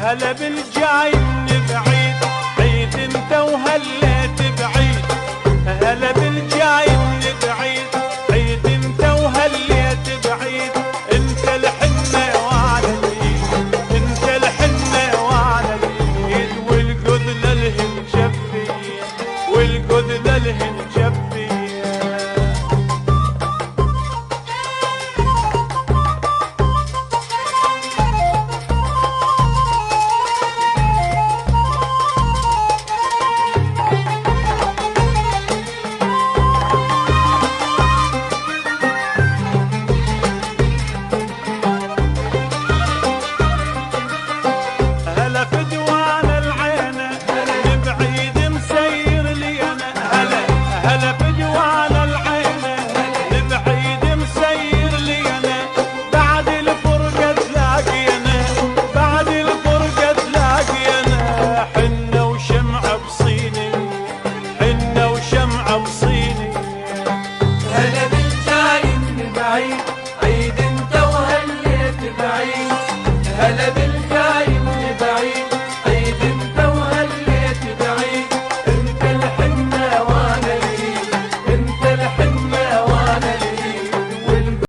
هلا بالجاي من بعيد، عيد انت وهليت بعيد. هلا بالجاي من بعيد، عيد انت وهليت بعيد. انت الحنة وانا العيد، انت الحنة وانا العيد. والقذ للهن جفي، والقذ للهن جفي. هلا بالجاي من بعيد، عيد انت وهليت بعيد. هلا